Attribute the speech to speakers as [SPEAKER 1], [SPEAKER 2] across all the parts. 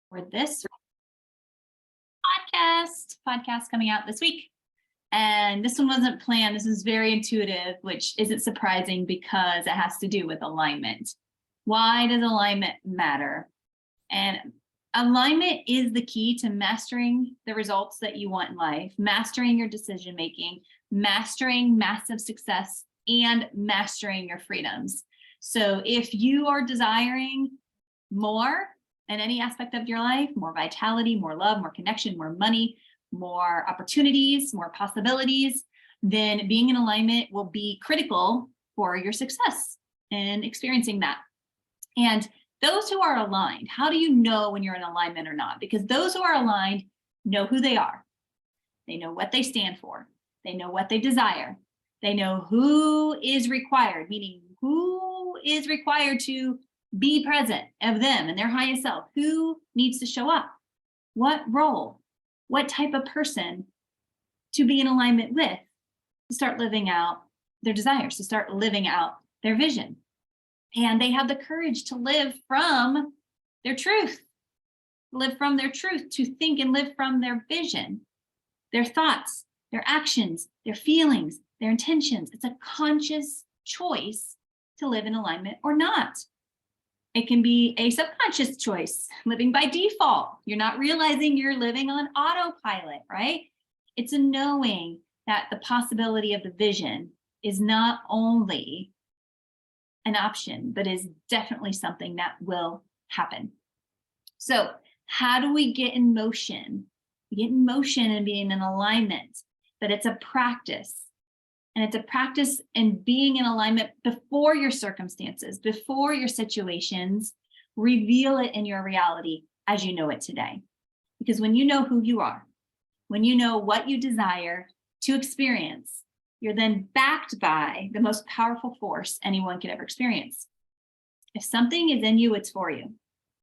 [SPEAKER 1] for this podcast coming out this week. And this one wasn't planned. This is very intuitive, which isn't surprising because it has to do with alignment. Why does alignment matter? And alignment is the key to mastering the results that you want in life, mastering your decision making, mastering massive success, and mastering your freedoms. So if you are desiring more in any aspect of your life, more vitality, more love, more connection, more money, more opportunities, more possibilities, then being in alignment will be critical for your success in experiencing that. And those who are aligned, how do you know when you're in alignment or not? Because those who are aligned know who they are. They know what they stand for. They know what they desire. They know who is required, meaning who is required to be present of them and their highest self. Who needs to show up? What role? What type of person to be in alignment with to start living out their desires, to start living out their vision. And they have the courage to live from their truth, to think and live from their vision, their thoughts, their actions, their feelings, their intentions. It's a conscious choice to live in alignment or not. It can be a subconscious choice, living by default. You're not realizing you're living on autopilot, right? It's a knowing that the possibility of the vision is not only an option, but is definitely something that will happen. So how do we get in motion? We get in motion and being in alignment, but it's a practice. And it's a practice in being in alignment before your circumstances, before your situations, reveal it in your reality as you know it today. Because when you know who you are, when you know what you desire to experience, you're then backed by the most powerful force anyone could ever experience. If something is in you, it's for you.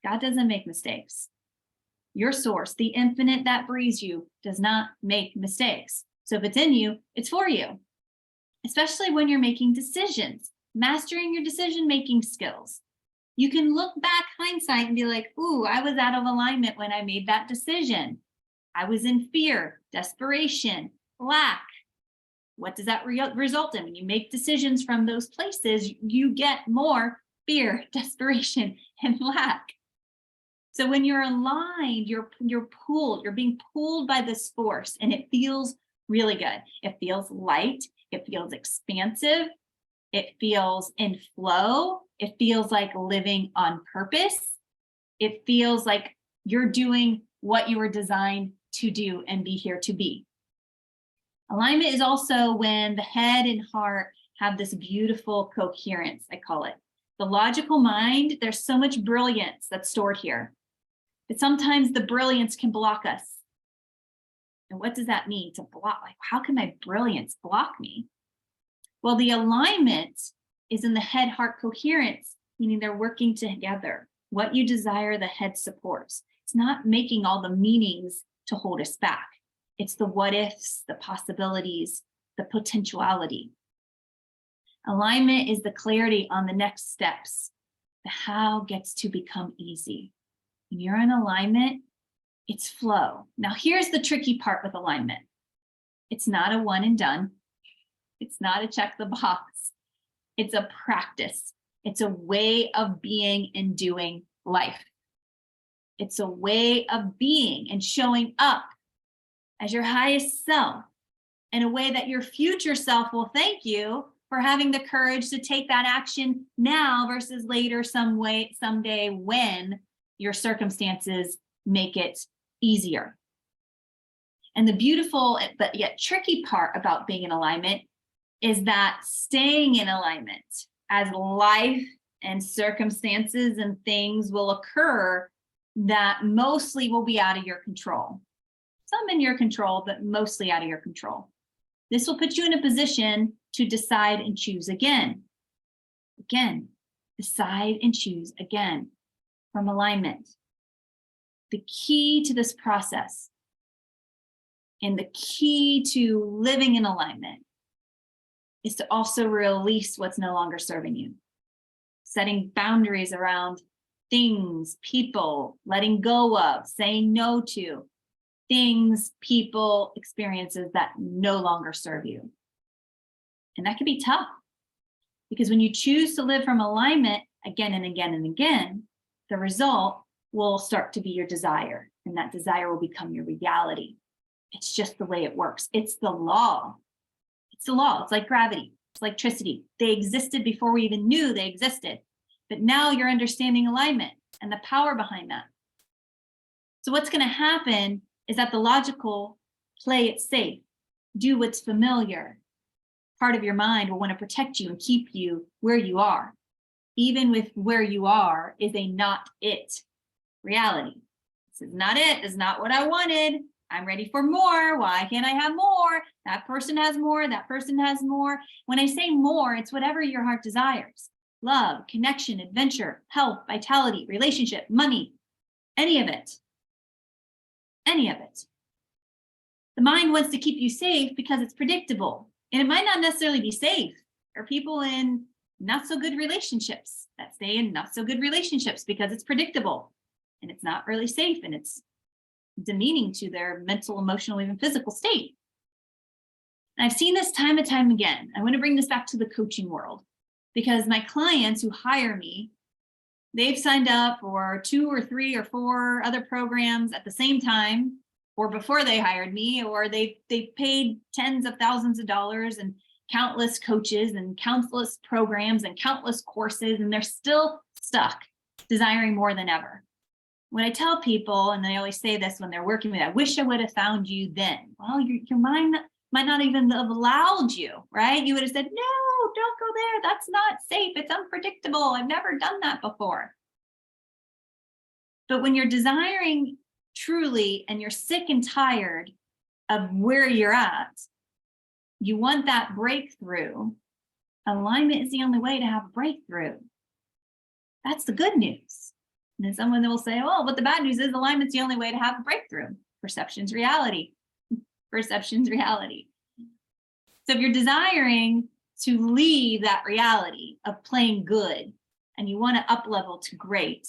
[SPEAKER 1] God doesn't make mistakes. Your source, the infinite that breathes you, does not make mistakes. So if it's in you, it's for you. Especially when you're making decisions, mastering your decision-making skills. You can look back hindsight and be like, ooh, I was out of alignment when I made that decision. I was in fear, desperation, lack. What does that result in? When you make decisions from those places, you get more fear, desperation, and lack. So when you're aligned, you're pulled, you're being pulled by this force, and it feels really good. It feels light. It feels expansive. It feels in flow. It feels like living on purpose. It feels like you're doing what you were designed to do and be here to be. Alignment is also when the head and heart have this beautiful coherence, I call it. The logical mind, there's so much brilliance that's stored here, but sometimes the brilliance can block us. And what does that mean to block? Like, how can my brilliance block me? Well, the alignment is in the head-heart coherence, meaning they're working together. What you desire, the head supports. It's not making all the meanings to hold us back. It's the what ifs, the possibilities, the potentiality. Alignment is the clarity on the next steps. The how gets to become easy. When you're in alignment, it's flow. Now, here's the tricky part with alignment. It's not a one and done. It's not a check the box. It's a practice. It's a way of being and doing life. It's a way of being and showing up as your highest self in a way that your future self will thank you for having the courage to take that action now versus later someday when your circumstances make it easier. And the beautiful but yet tricky part about being in alignment is that staying in alignment as life and circumstances and things will occur that mostly will be out of your control. Some in your control, but mostly out of your control. This will put you in a position to decide and choose again. Again, decide and choose again from alignment. The key to this process and the key to living in alignment is to also release what's no longer serving you. Setting boundaries around things, people, letting go of, saying no to, things, people, experiences that no longer serve you. And that can be tough, because when you choose to live from alignment again and again and again, the result will start to be your desire, and that desire will become your reality. It's just the way it works. It's the law. It's the law. It's like gravity. It's electricity. They existed before we even knew they existed. But now you're understanding alignment and the power behind that. So what's going to happen is that the logical play it safe, do what's familiar. Part of your mind will want to protect you and keep you where you are, even with where you are is a not it reality. This is not it. This is not what I wanted. I'm ready for more. Why can't I have more? That person has more. That person has more. When I say more, it's whatever your heart desires. Love, connection, adventure, health, vitality, relationship, money, any of it. Any of it. The mind wants to keep you safe because it's predictable. And it might not necessarily be safe. There are people in not so good relationships that stay in not so good relationships because it's predictable and it's not really safe, and it's demeaning to their mental, emotional, even physical state. And I've seen this time and time again. I want to bring this back to the coaching world, because my clients who hire me, they've signed up for 2 or 3 or 4 other programs at the same time, or before they hired me, or they paid tens of thousands of dollars and countless coaches and countless programs and countless courses, and they're still stuck, desiring more than ever. When I tell people, and they always say this when they're working with me, I wish I would have found you then. Well, your mind might not even have allowed you, right? You would have said, no, don't go there. That's not safe. It's unpredictable. I've never done that before. But when you're desiring truly and you're sick and tired of where you're at, you want that breakthrough. Alignment is the only way to have a breakthrough. That's the good news. And then someone will say, oh, but the bad news is alignment's the only way to have a breakthrough. Perception's reality. Perception's reality. So if you're desiring to leave that reality of playing good and you want to up level to great,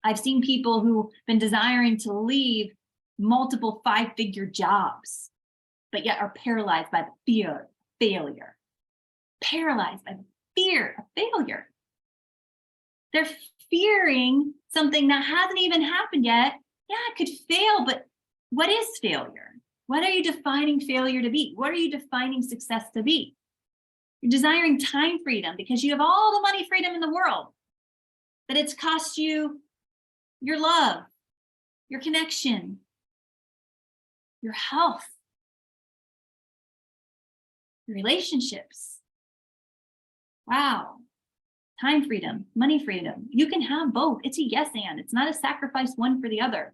[SPEAKER 1] I've seen people who've been desiring to leave multiple 5-figure jobs, but yet are paralyzed by the fear of failure. Paralyzed by the fear of failure. They're fearing something that hasn't even happened yet. Yeah, it could fail, but what is failure? What are you defining failure to be? What are you defining success to be? You're desiring time freedom because you have all the money freedom in the world, but it's cost you your love, your connection, your health, your relationships. Wow. Time freedom, money freedom. You can have both. It's a yes and. It's not a sacrifice one for the other.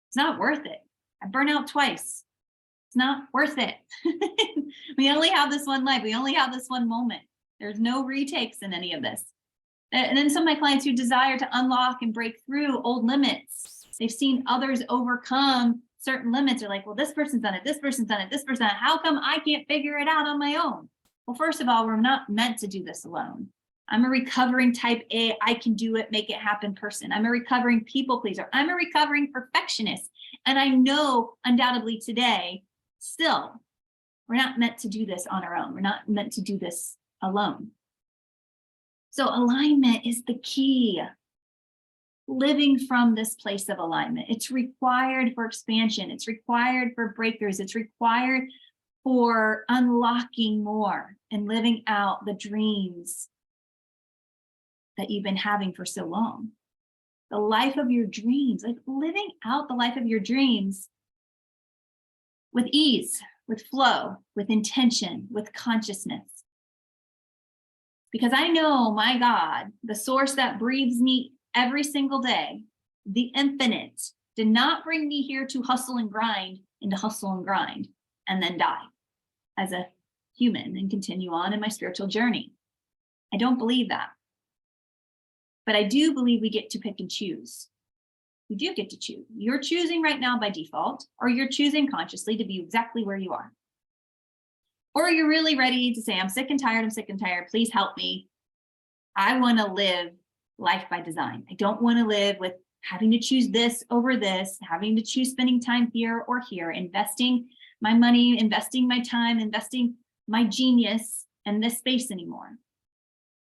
[SPEAKER 1] It's not worth it. I burn out twice. It's not worth it. We only have this one life. We only have this one moment. There's no retakes in any of this. And then some of my clients who desire to unlock and break through old limits, they've seen others overcome certain limits. They're like, well, this person's done it. This person's done it. This person, how come I can't figure it out on my own? Well, first of all, we're not meant to do this alone. I'm a recovering type A, I can do it, make it happen person. I'm a recovering people pleaser. I'm a recovering perfectionist. And I know undoubtedly today, still, we're not meant to do this on our own. We're not meant to do this alone. So alignment is the key. Living from this place of alignment. It's required for expansion. It's required for breakthroughs. It's required for unlocking more and living out the dreams that you've been having for so long. The life of your dreams, like living out the life of your dreams with ease, with flow, with intention, with consciousness. Because I know my God, the source that breathes me every single day, the infinite, did not bring me here to hustle and grind and then die as a human and continue on in my spiritual journey. I don't believe that. But I do believe we get to pick and choose. We do get to choose. You're choosing right now by default, or you're choosing consciously to be exactly where you are. Or you're really ready to say, I'm sick and tired, please help me. I want to live life by design. I don't want to live with having to choose this over this, having to choose spending time here or here, investing my money, investing my time, investing my genius in this space anymore.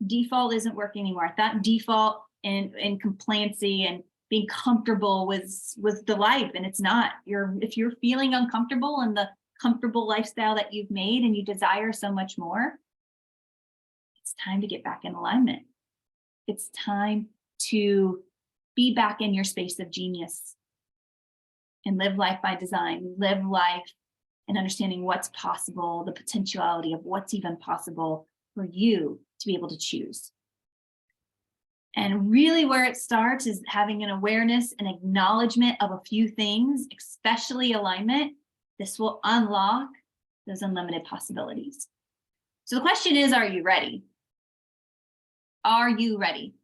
[SPEAKER 1] Default isn't working anymore. That default in compliancy and being comfortable with the life, and it's not. If you're feeling uncomfortable in the comfortable lifestyle that you've made and you desire so much more, it's time to get back in alignment. It's time to be back in your space of genius and live life by design, live life and understanding what's possible, the potentiality of what's even possible for you to be able to choose. And really where it starts is having an awareness and acknowledgement of a few things, especially alignment. This will unlock those unlimited possibilities. So the question is, are you ready? Are you ready?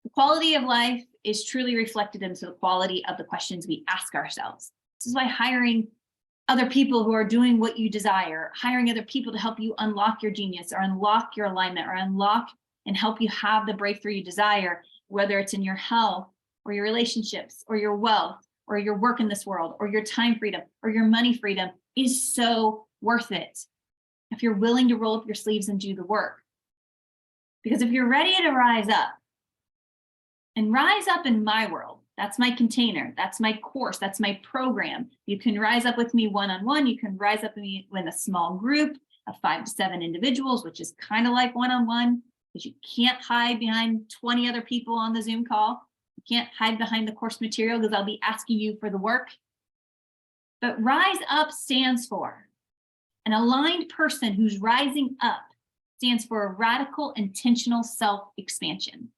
[SPEAKER 1] The quality of life is truly reflected into the quality of the questions we ask ourselves. This is why hiring other people who are doing what you desire, hiring other people to help you unlock your genius or unlock your alignment or unlock and help you have the breakthrough you desire, whether it's in your health or your relationships or your wealth or your work in this world or your time freedom or your money freedom, is so worth it if you're willing to roll up your sleeves and do the work. Because if you're ready to rise up, and rise up in my world, that's my container, that's my course, that's my program. You can rise up with me one-on-one, you can rise up with me with a small group of 5 to 7 individuals, which is kind of like one-on-one, because you can't hide behind 20 other people on the Zoom call. You can't hide behind the course material because I'll be asking you for the work. But rise up stands for an aligned person who's rising up, stands for a radical, intentional self-expansion.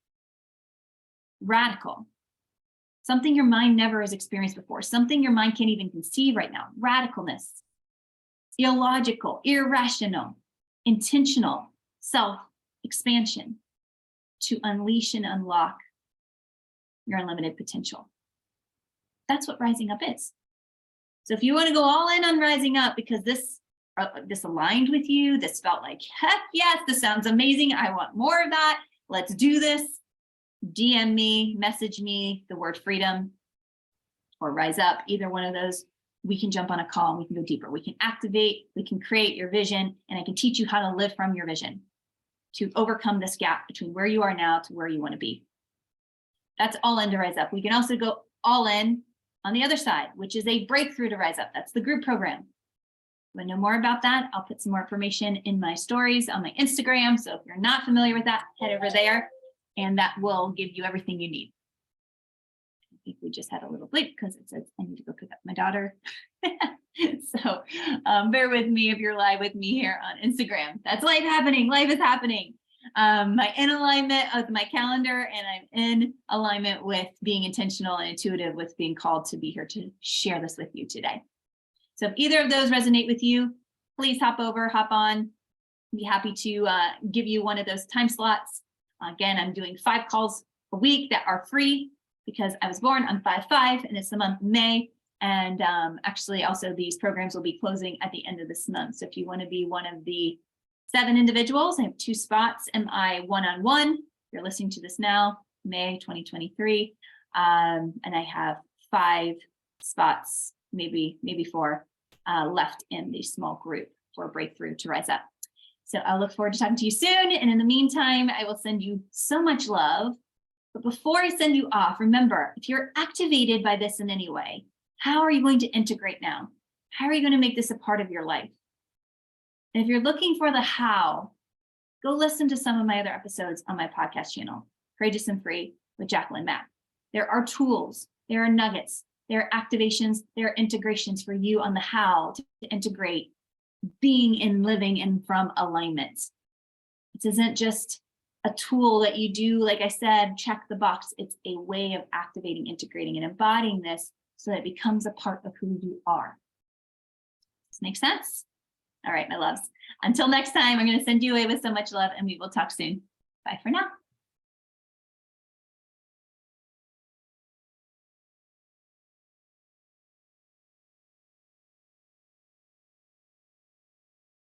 [SPEAKER 1] Radical. Something your mind never has experienced before, something your mind can't even conceive right now. Radicalness. Illogical, irrational, intentional self-expansion to unleash and unlock your unlimited potential. That's what rising up is. So if you want to go all in on rising up because this aligned with you, this felt like, heck yes, this sounds amazing, I want more of that, let's do this, DM me, message me the word freedom or rise up, either one of those. We can jump on a call and we can go deeper. We can activate, we can create your vision, and I can teach you how to live from your vision to overcome this gap between where you are now to where you want to be. That's all in to rise up. We can also go all in on the other side, which is a breakthrough to rise up. That's the group program. Want to know more about that? I'll put some more information in my stories on my Instagram. So if you're not familiar with that, head over there. And that will give you everything you need. I think we just had a little bleep because it says I need to go pick up my daughter. So bear with me if you're live with me here on Instagram. That's life happening. Life is happening. I'm in alignment with my calendar, and I'm in alignment with being intentional and intuitive with being called to be here to share this with you today. So if either of those resonate with you, please hop on. I'd be happy to give you one of those time slots. Again, I'm doing 5 calls a week that are free because I was born on 5/5 and it's the month of May. And actually also these programs will be closing at the end of this month. So if you want to be one of the 7 individuals, I have 2 spots, MI one-on-one. You're listening to this now, May 2023. And I have 5 spots, maybe 4 left in the small group for Breakthrough to Rise Up. So I'll look forward to talking to you soon. And in the meantime, I will send you so much love. But before I send you off, remember, if you're activated by this in any way, how are you going to integrate now? How are you going to make this a part of your life? And if you're looking for the how, go listen to some of my other episodes on my podcast channel, Courageous and Free with Jacqueline Mack. There are tools, there are nuggets, there are activations, there are integrations for you on the how to integrate being and living in from alignment. This isn't just a tool that you do, like I said, check the box. It's a way of activating, integrating, and embodying this so that it becomes a part of who you are. Does this make sense? All right, my loves. Until next time, I'm going to send you away with so much love, and we will talk soon. Bye for now.